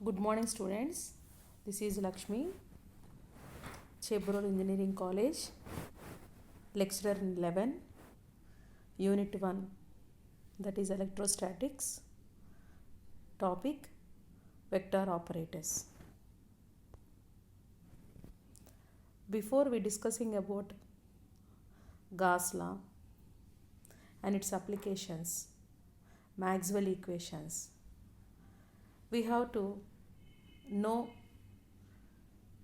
Good morning, students. This is Lakshmi, Chebrol Engineering College, lecturer in 11, Unit 1, that is electrostatics, topic vector operators. Before we discussing about Gauss law and its applications, Maxwell equations, we have to know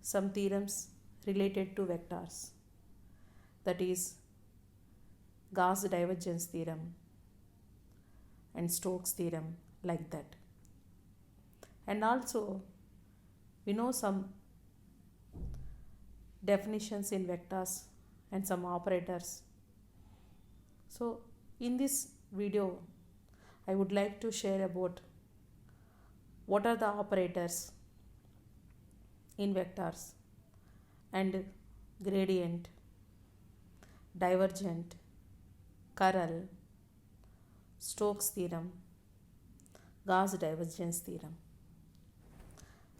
some theorems related to vectors, that is Gauss divergence theorem and Stokes theorem, like that. And also we know some definitions in vectors and some operators. So in this video I would like to share about what are the operators in vectors and gradient, divergent, curl, Stokes theorem, Gauss divergence theorem.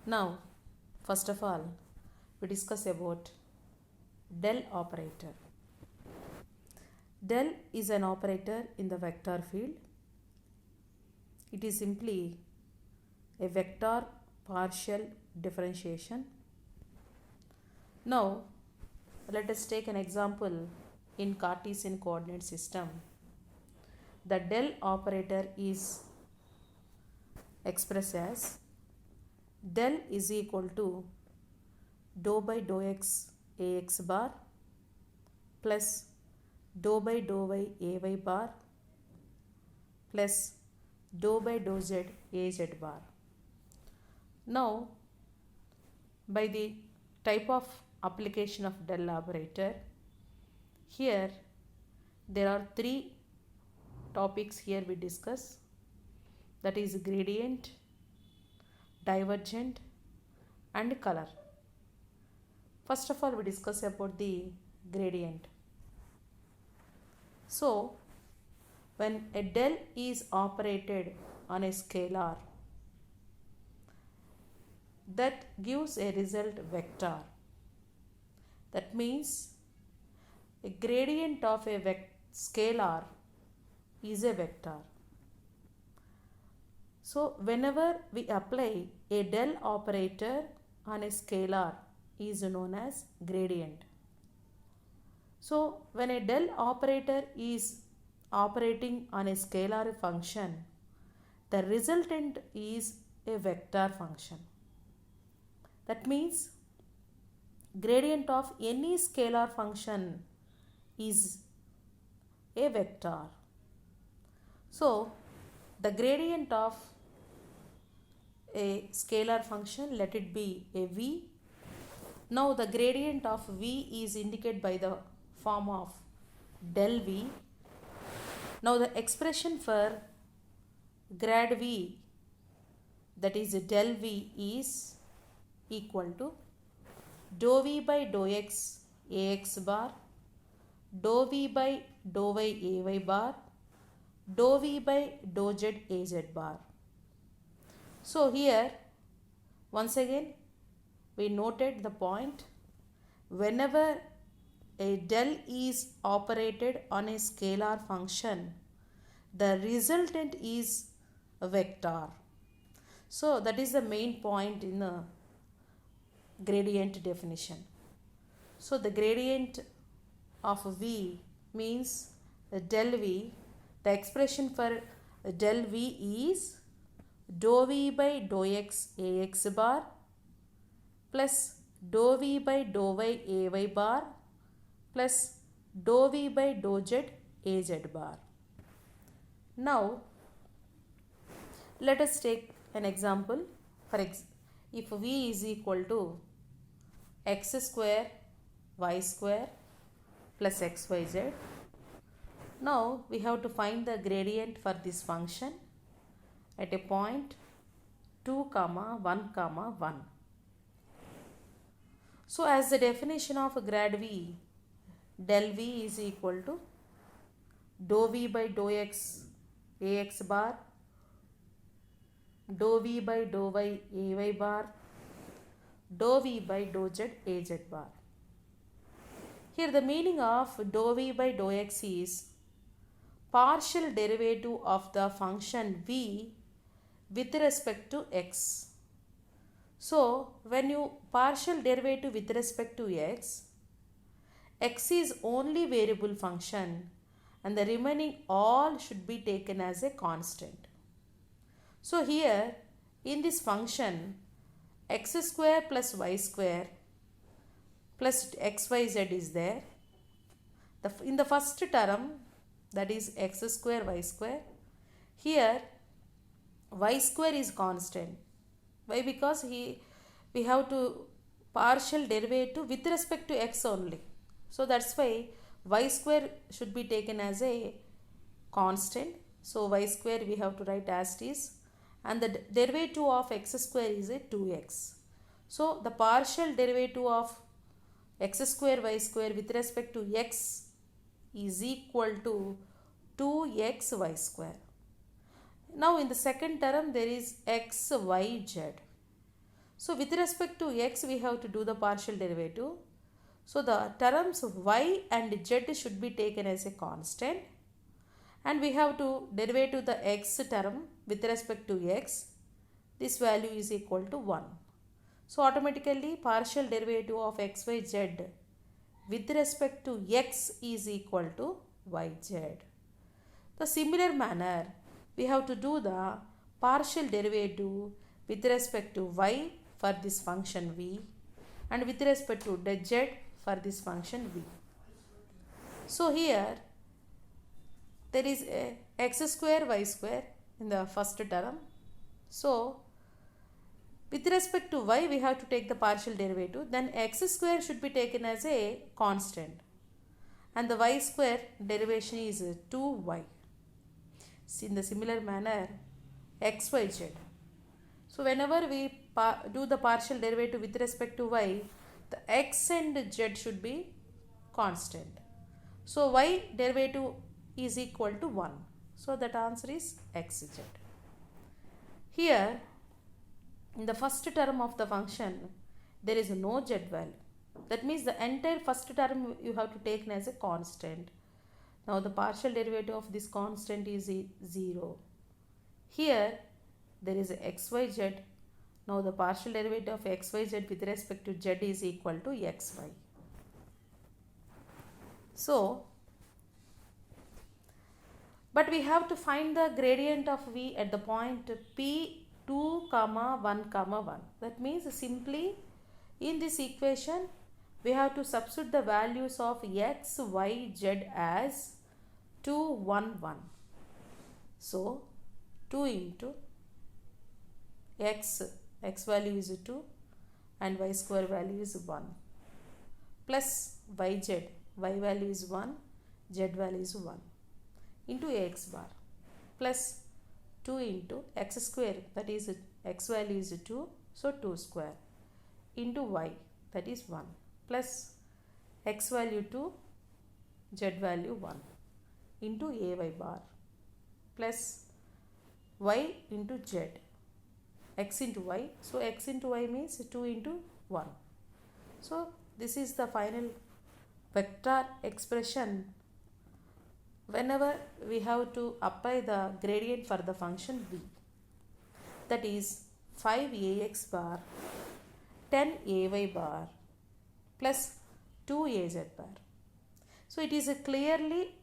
Now, first of all, we discuss about del operator. Del is an operator in the vector field. It is simply a vector partial differentiation. Now, let us take an example in Cartesian coordinate system. The del operator is expressed as del is equal to dou by dou x ax bar plus dou by dou y ay bar plus dou by dou z az bar. Now, by the type of application of del operator, here there are three topics here we discuss, that is gradient, divergent and color. First of all, we discuss about the gradient. So when a del is operated on a scalar, that gives a result vector. That means a gradient of a scalar is a vector. So whenever we apply a del operator on a scalar is known as gradient. So when a del operator is operating on a scalar function, the resultant is a vector function. That means gradient of any scalar function is a vector. So the gradient of a scalar function, let it be a v. Now the gradient of v is indicated by the form of del v. Now the expression for grad v, that is del v, is equal to dou v by dou x ax bar, dou v by dou y ay bar, dou v by dou z az bar. So here once again we noted the point, whenever a del is operated on a scalar function, the resultant is a vector. So that is the main point in the gradient definition. So the gradient of v means del v. The expression for del v is dou v by dou x ax bar plus dou v by dou y ay bar plus dou v by dou z az bar. Now let us take an example. If v is equal to x square y square plus xyz, now we have to find the gradient for this function at a point 2, 1, 1. So as the definition of grad v, del v is equal to dou v by dou x ax bar dou v by dou y ay bar, dou v by dou z az bar. Here the meaning of dou v by dou x is partial derivative of the function v with respect to x. So when you partial derivative with respect to x is only variable function and the remaining all should be taken as a constant. So here in this function x square plus y square plus xyz is there. In the first term, that is x square y square, here y square is constant. Why? Because we have to partial derivative with respect to x only. So that's why y square should be taken as a constant. So y square we have to write as it is, and the derivative of x square is a 2x. So the partial derivative of x square y square with respect to x is equal to 2x y square. Now in the second term there is x y z. So with respect to x we have to do the partial derivative. So the terms y and z should be taken as a constant, and we have to derivative the x term with respect to x. This value is equal to 1. So automatically partial derivative of x y z with respect to x is equal to yz. The similar manner we have to do the partial derivative with respect to y for this function v and with respect to z for this function v. So here there is a x square y square in the first term. So with respect to y we have to take the partial derivative, then x square should be taken as a constant and the y square derivation is 2y. In the similar manner xyz. So whenever we do the partial derivative with respect to y, the x and z should be constant. So y derivative is equal to 1. So that answer is xz. Here in the first term of the function there is no z value. That means the entire first term you have to take as a constant. Now the partial derivative of this constant is 0. Here there is xyz. Now the partial derivative of xyz with respect to z is equal to xy. So, but we have to find the gradient of v at the point p 2, 1, 1. That means simply in this equation we have to substitute the values of x, y, z as 2, 1, 1. So 2 into x value is 2 and y square value is 1 plus yz, y value is 1, z value is 1 into ax bar plus 2 into x square, that is x value is 2, so 2 square into y, that is 1 plus x value 2, z value 1 into ay bar plus y into z, x into y. So x into y means 2 into 1. So this is the final vector expression whenever we have to apply the gradient for the function v. That is 5ax bar 10ay bar plus 2az bar. So it is clearly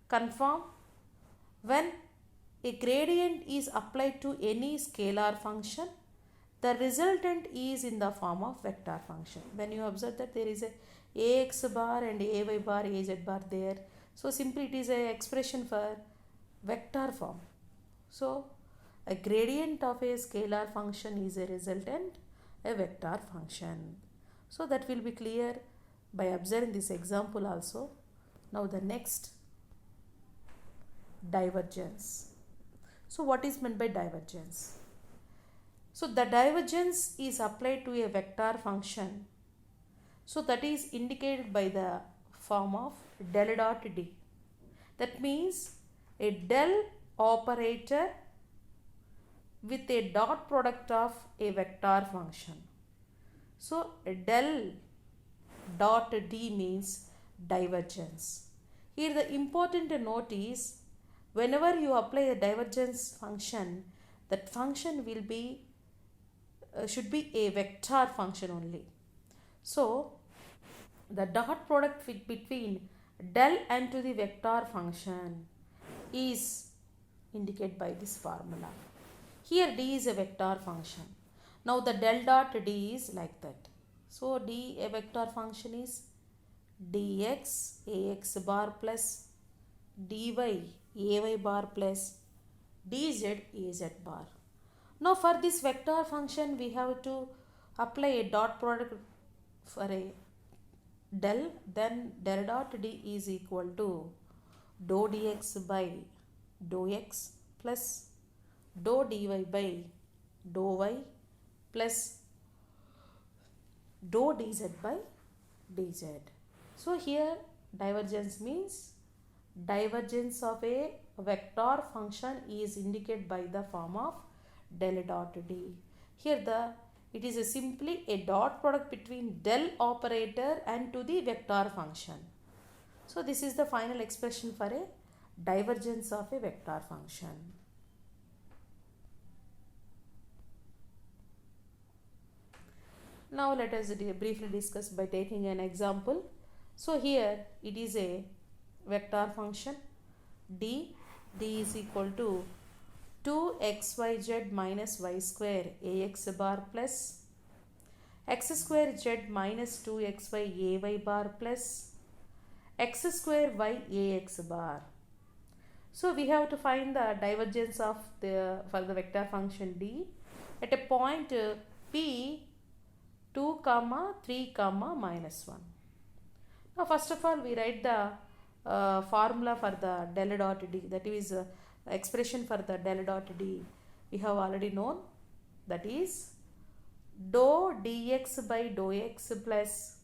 confirmed when a gradient is applied to any scalar function, the resultant is in the form of vector function. When you observe that there is a ax bar and ay bar, az bar there, so simply it is a expression for vector form. So a gradient of a scalar function is a resultant, a vector function. So that will be clear by observing this example also. Now the next, divergence. So what is meant by divergence? So the divergence is applied to a vector function. So that is indicated by the form of del dot d. That means a del operator with a dot product of a vector function. So del dot D means divergence. Here the important note is whenever you apply a divergence function, that function will be should be a vector function only. So the dot product between del and to the vector function is indicated by this formula. Here D is a vector function. Now the del dot D is like that. So D, a vector function, is dx ax bar plus dy ay bar plus dz az bar. Now for this vector function we have to apply a dot product for a del, then del dot D is equal to dou dx by dou x plus dou dy by dou y plus dou dz by dz. So here divergence means divergence of a vector function is indicated by the form of del dot D. Here it is simply a dot product between del operator and to the vector function. So this is the final expression for a divergence of a vector function. Now let us briefly discuss by taking an example. So here it is a vector function d is equal to 2xyz minus y square ax bar plus x square z minus 2xy ay bar plus x square y ax bar. So we have to find the divergence of for the vector function d at a point p 2, 3, minus 1. Now first of all we write the formula for the del dot D, that is expression for the del dot D we have already known, that is dou dx by dou x plus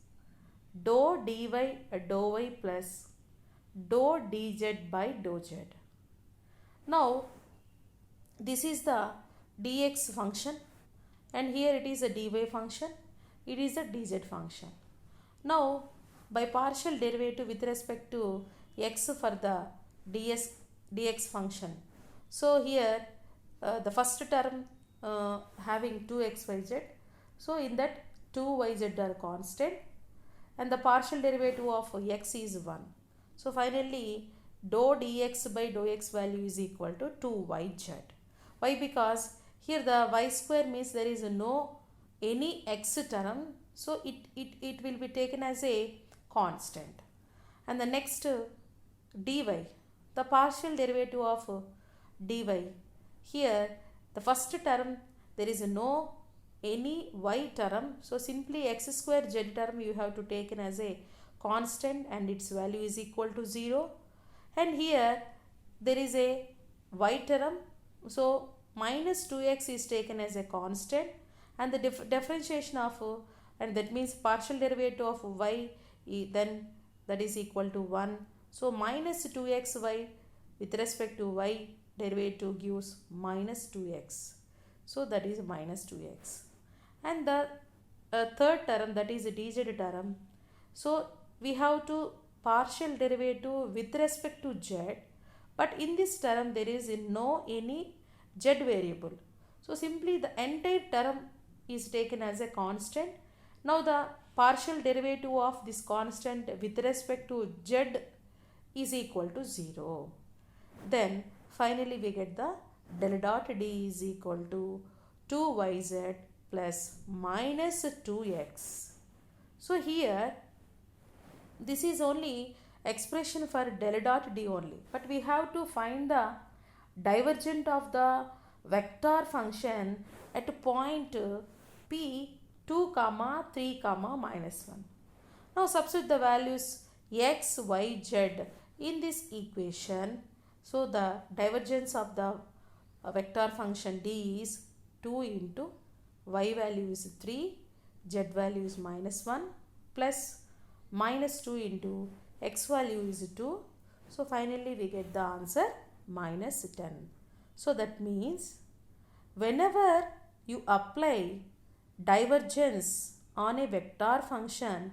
dou dy dou y plus dou dz by dou z. Now this is the dx function and here it is a dy function, it is a dz function. Now by partial derivative with respect to x for the dx function, so here the first term having 2xyz, so in that 2yz are constant and the partial derivative of x is 1. So finally dou dx by dou x value is equal to 2yz. Why? Because here the y square means there is no any x term, so it will be taken as a constant. And the next dy, the partial derivative of dy, here the first term there is no any y term, so simply x square z term you have to taken as a constant and its value is equal to 0. And here there is a y term, so minus 2x is taken as a constant and the differentiation of and that means partial derivative of y then that is equal to 1. So minus 2xy with respect to y derivative gives minus 2x. So that is minus 2x. And the third term, that is a dz term. So we have to partial derivative with respect to z, but in this term there is no any z variable. So simply the entire term is taken as a constant. Now the partial derivative of this constant with respect to z is equal to 0. Then finally we get the del dot D is equal to 2yz plus minus 2x. So here this is only expression for del dot D only, but we have to find the divergent of the vector function at point p 2, 3, minus 1. Now substitute the values x, y, z in this equation. So the divergence of the vector function D is 2 into y value is 3, z value is minus 1 plus minus 2 into x value is 2. So finally we get the answer minus 10. So that means whenever you apply divergence on a vector function,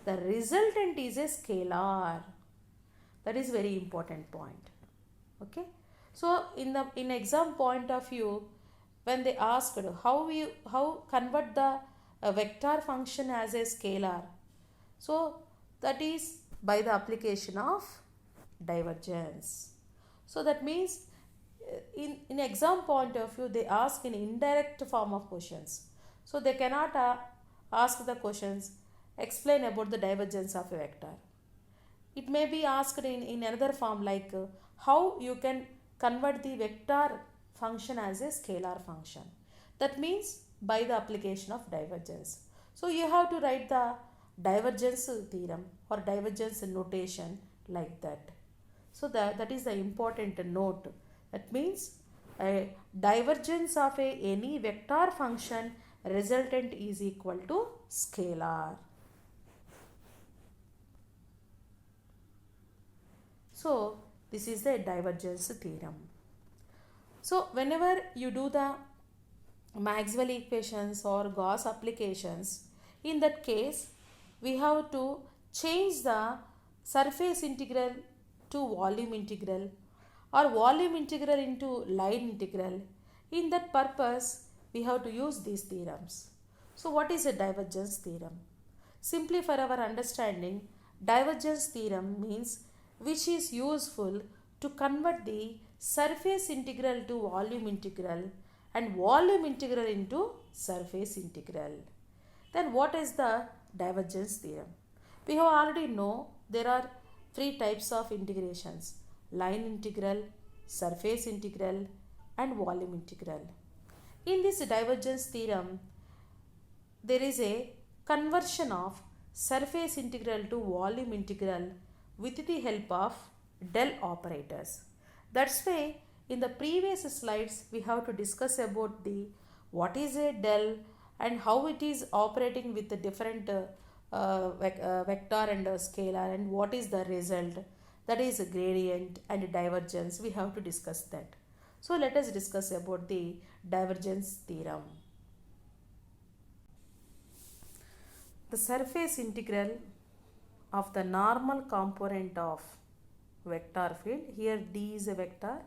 the resultant is a scalar. That is very important point. Okay. So in exam point of view, when they asked how convert the vector function as a scalar, so that is by the application of divergence. So that means in exam point of view, they ask in indirect form of questions. So they cannot ask the questions, explain about the divergence of a vector. It may be asked in another form, like how you can convert the vector function as a scalar function. That means by the application of divergence. So you have to write the divergence theorem or divergence notation like that. So that is the important note. That means a divergence of any vector function resultant is equal to scalar. So this is the divergence theorem. So whenever you do the Maxwell equations or Gauss applications, in that case we have to change the surface integral to volume integral or volume integral into line integral. In that purpose we have to use these theorems. So what is a divergence theorem? Simply for our understanding, divergence theorem means which is useful to convert the surface integral to volume integral and volume integral into surface integral. Then what is the divergence theorem? We have already know there are three types of integrations: line integral, surface integral and volume integral. In this divergence theorem, there is a conversion of surface integral to volume integral with the help of del operators. That's why in the previous slides we have to discuss about the what is a del and how it is operating with the different vector and scalar, and what is the result, that is a gradient and divergence. We have to discuss that. So let us discuss about the divergence theorem. The surface integral of the normal component of vector field, here D is a vector,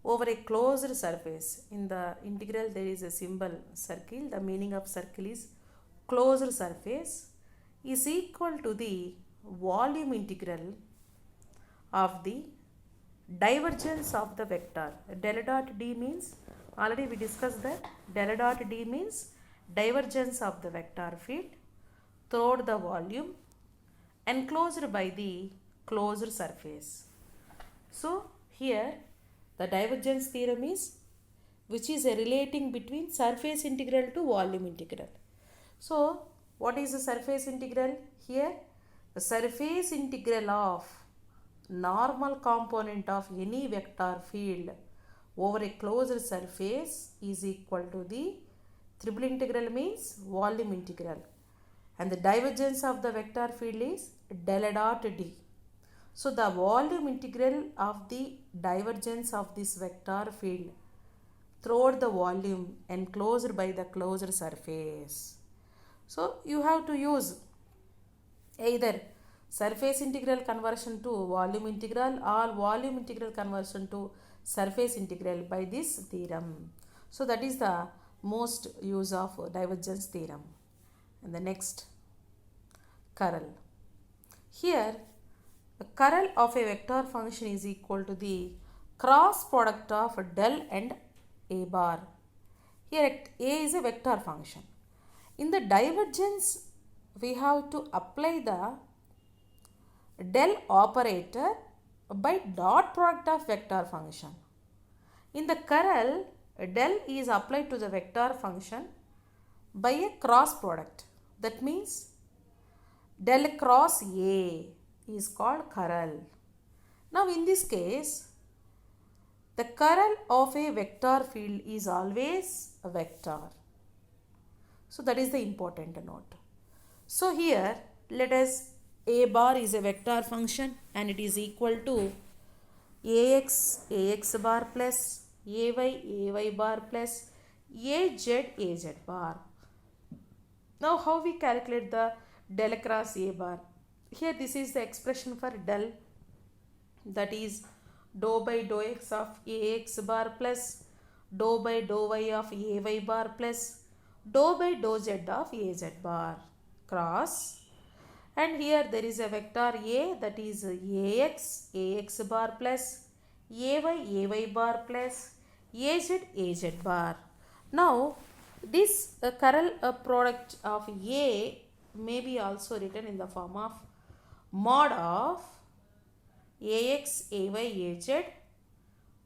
over a closed surface. In the integral there is a symbol circle, the meaning of circle is closed surface, is equal to the volume integral of the divergence of the vector. Del dot D means, already we discussed that, del dot D means divergence of the vector field throughout the volume enclosed by the closed surface. So here the divergence theorem is which is a relating between surface integral to volume integral. So what is the surface integral? Here the surface integral of normal component of any vector field over a closed surface is equal to the triple integral means volume integral, and the divergence of the vector field is del dot D. So the volume integral of the divergence of this vector field throughout the volume enclosed by the closed surface. So you have to use either surface integral conversion to volume integral or volume integral conversion to surface integral by this theorem. So that is the most use of divergence theorem. And the next, curl. Here the curl of a vector function is equal to the cross product of del and a bar. Here a is a vector function. In the divergence we have to apply the del operator by dot product of vector function. In the curl, del is applied to the vector function by a cross product. That means del cross A is called curl. Now in this case, the curl of a vector field is always a vector. So that is the important note. So here let us, a bar is a vector function and it is equal to ax bar plus ay bar plus az bar. Now how we calculate the del cross a bar? Here this is the expression for del, that is dou by dou x of ax bar plus dou by dou y of ay bar plus dou by dou z of az bar cross, and here there is a vector a, that is ax bar plus ay bar plus az bar. Now this curl product of a may be also written in the form of mod of ax ay az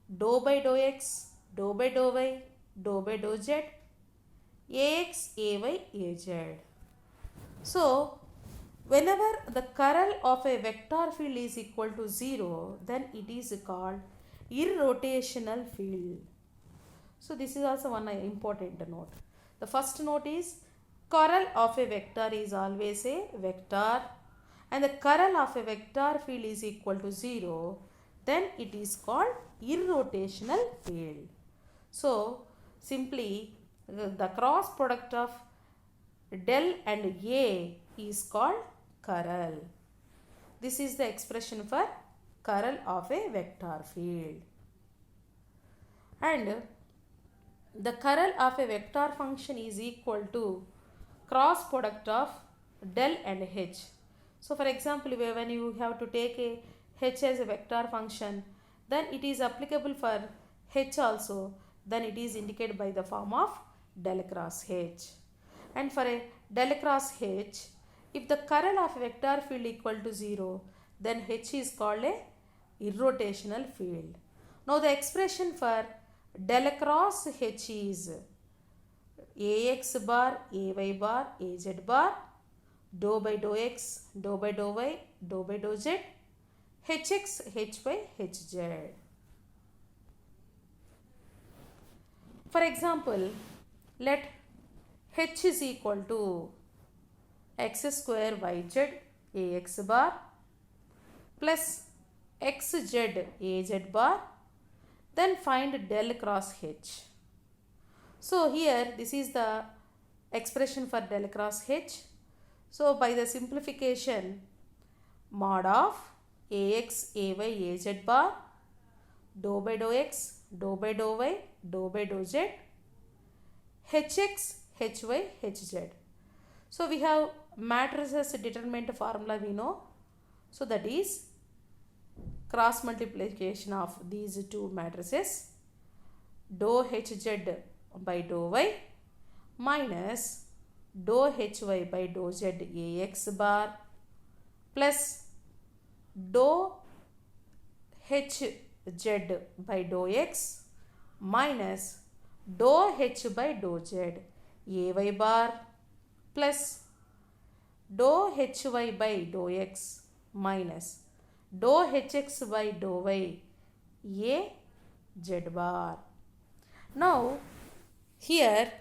dou by dou x dou by dou y dou by dou z ax ay az. So whenever the curl of a vector field is equal to 0, then it is called irrotational field. So this is also one important note. The first note is curl of a vector is always a vector, and the curl of a vector field is equal to 0, then it is called irrotational field. So simply the cross product of del and a is called curl. This is the expression for curl of a vector field. And the curl of a vector function is equal to cross product of del and h. So for example, when you have to take a h as a vector function, then it is applicable for h also, then it is indicated by the form of del cross h. And for a del cross h, if the curl of a vector field equal to 0, then h is called a irrotational field. Now the expression for del cross h is ax bar ay bar az bar dou by dou x dou by dou y dou by dou z hx hy hz. For example, let h is equal to x square yz ax bar plus xz az bar, then find del cross h. So here this is the expression for del cross h. So by the simplification, mod of ax ay az bar dou by dou x dou by dou y dou by dou z hx hy hz. So we have matrices determinant formula we know. So that is cross multiplication of these two matrices, dou hz by dou y minus dou hy by dou z ax bar plus dou hz by dou x minus dou h by dou z ay bar plus dou hy by dou x minus dou hx by dou y a z bar. Now here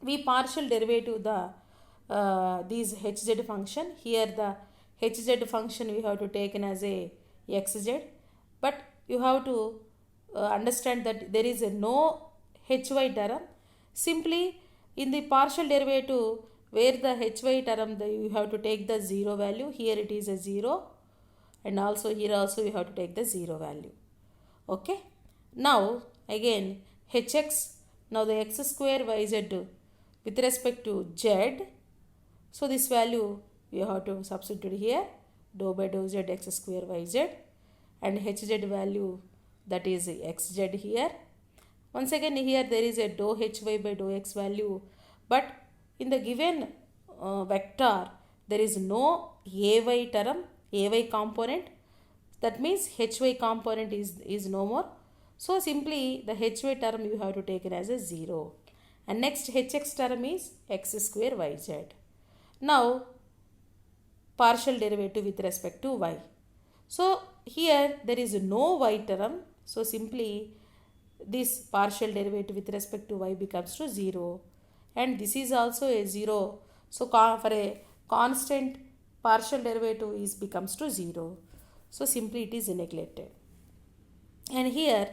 we partial derivative the these hz function. Here the hz function we have to take in as a xz, but you have to understand that there is a no hy term. Simply in the partial derivative where the hy term you have to take the 0 value. Here it is a 0, and also here also you have to take the 0 value. Okay. Now again hx, now the x square yz with respect to z. So this value you have to substitute here, dou by dou z x square yz, and hz value, that is xz here. Once again here there is a dou hy by dou x value, but in the given vector there is no ay term, ay component. That means hy component is no more. So simply the hy term you have to take it as a 0. And next hx term is x square yz. Now partial derivative with respect to y. So here there is no y term. So simply this partial derivative with respect to y becomes to 0. And this is also a 0. So for a constant partial derivative becomes to 0. So simply it is neglected. And here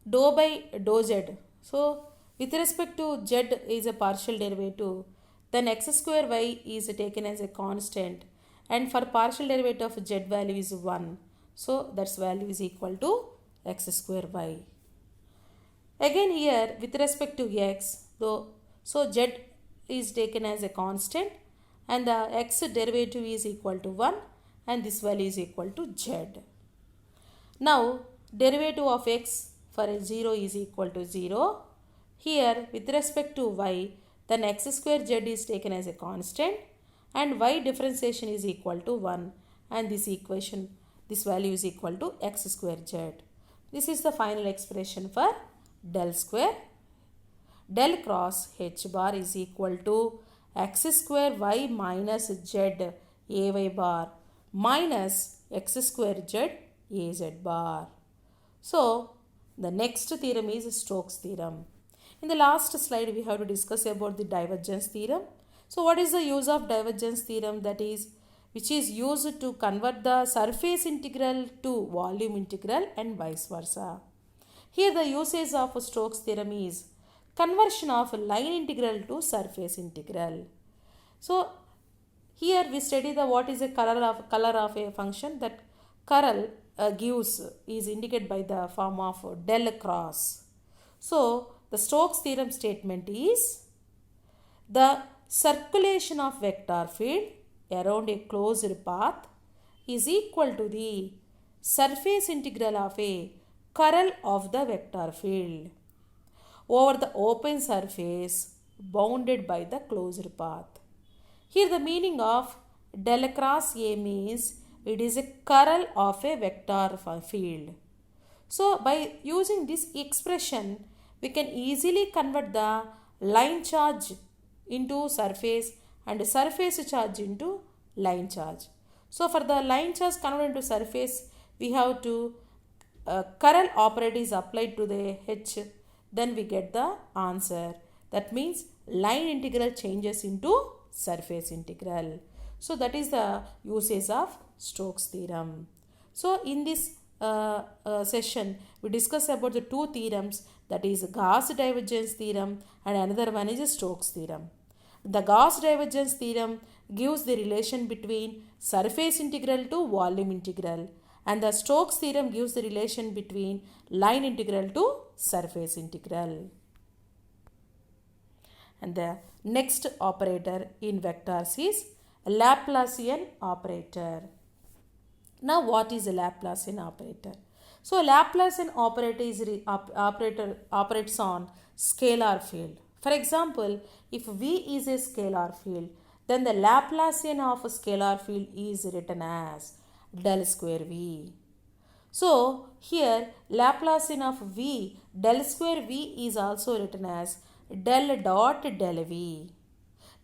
dou by dou z. So with respect to z is a partial derivative, then x square y is taken as a constant, and for partial derivative of z value is 1. So that's value is equal to x square y. Again here with respect to x, though, so z is taken as a constant and the x derivative is equal to 1 and this value is equal to z. Now derivative of x for a 0 is equal to 0. Here with respect to y, then x square z is taken as a constant and y differentiation is equal to 1 and this equation, this value is equal to x square z. This is the final expression for del square. Del cross h bar is equal to x square y minus z ay bar minus x square z az bar. So the next theorem is Stokes theorem. In the last slide we have to discuss about the divergence theorem. So what is the use of divergence theorem? That is, which is used to convert the surface integral to volume integral and vice versa. Here the usage of Stokes theorem is conversion of line integral to surface integral. So here we study the what is a color of a function. That curl gives is indicated by the form of del cross. So the Stokes theorem statement is the circulation of vector field around a closed path is equal to the surface integral of a curl of the vector field over the open surface bounded by the closed path. Here the meaning of del cross A means it is a curl of a vector field. So by using this expression, we can easily convert the line charge into surface and surface charge into line charge. So for the line charge converted into surface, we have to curl operator is applied to the h, then we get the answer. That means line integral changes into surface integral. So that is the usage of Stokes theorem. So in this session we discuss about the two theorems, that is Gauss divergence theorem and another one is Stokes theorem. The Gauss divergence theorem gives the relation between surface integral to volume integral, and the Stokes theorem gives the relation between line integral to surface integral. And the next operator in vectors is Laplacian operator. Now what is a Laplacian operator? So Laplacian operator is operates on scalar field. For example, if V is a scalar field, then the Laplacian of a scalar field is written as del square V. So here Laplacian of V, del square V is also written as del dot del V.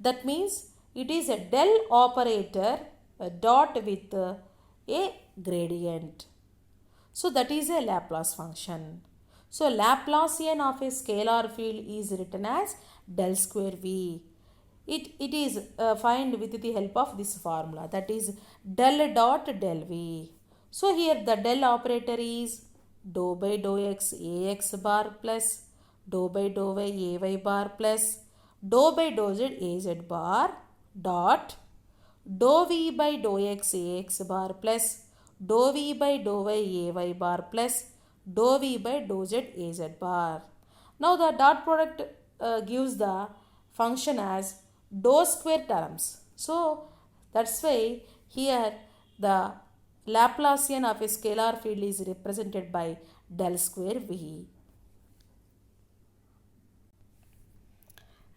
That means it is a del operator, a dot with a gradient. So that is a Laplace function. So Laplacian of a scalar field is written as del square V. It is find with the help of this formula, that is del dot del V. So here the del operator is dou by dou x ax bar plus dou by dou y ay bar plus dou by dou z az bar dot dou v by dou x ax bar plus dou v by dou y ay bar plus dou v by dou z az bar. Now the dot product gives the function as dou square terms. So that's why here the Laplacian of a scalar field is represented by del square V.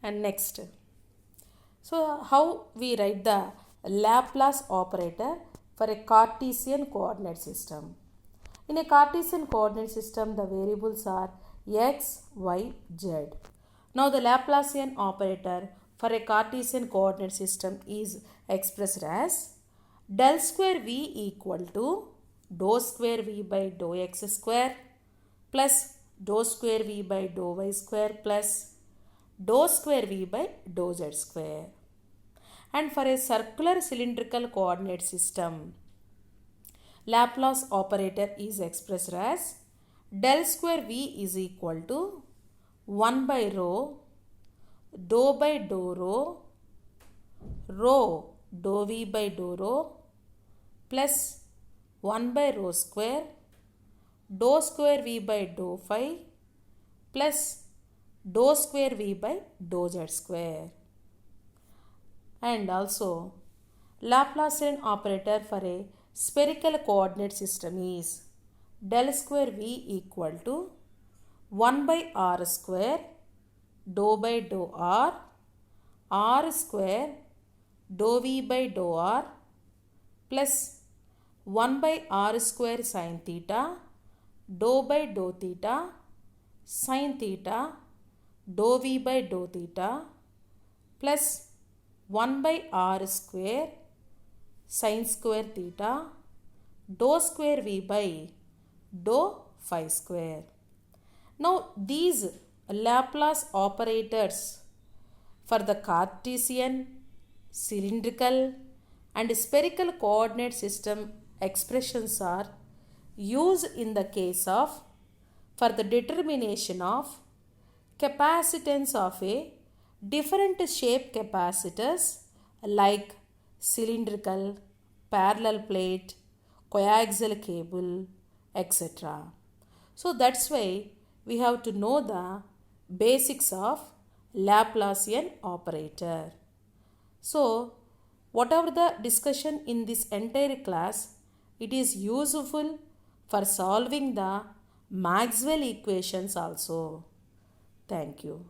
And next, so how we write the Laplace operator for a Cartesian coordinate system? In a Cartesian coordinate system, the variables are x, y, z. Now the Laplacian operator for a Cartesian coordinate system is expressed as del square V equal to dou square V by dou x square plus dou square V by dou y square plus dou square V by dou z square. And for a circular cylindrical coordinate system, Laplace operator is expressed as del square V is equal to 1 by rho dou by dou rho dou V by dou rho plus 1 by rho square dou square V by dou phi plus dou square V by dou Z square. And also Laplacian operator for a spherical coordinate system is del square V equal to 1 by r square dou by dou r square dou V by dou r plus 1 by r square sin theta dou by dou theta sin theta dou V by dou theta plus 1 by r square sin square theta dou square V by dou phi square. Now these Laplace operators for the Cartesian, cylindrical and spherical coordinate system expressions are used in the case of for the determination of capacitance of a different shape capacitors like cylindrical, parallel plate, coaxial cable, etc. So that's why we have to know the basics of Laplacian operator. So whatever the discussion in this entire class, it is useful for solving the Maxwell equations also. Thank you.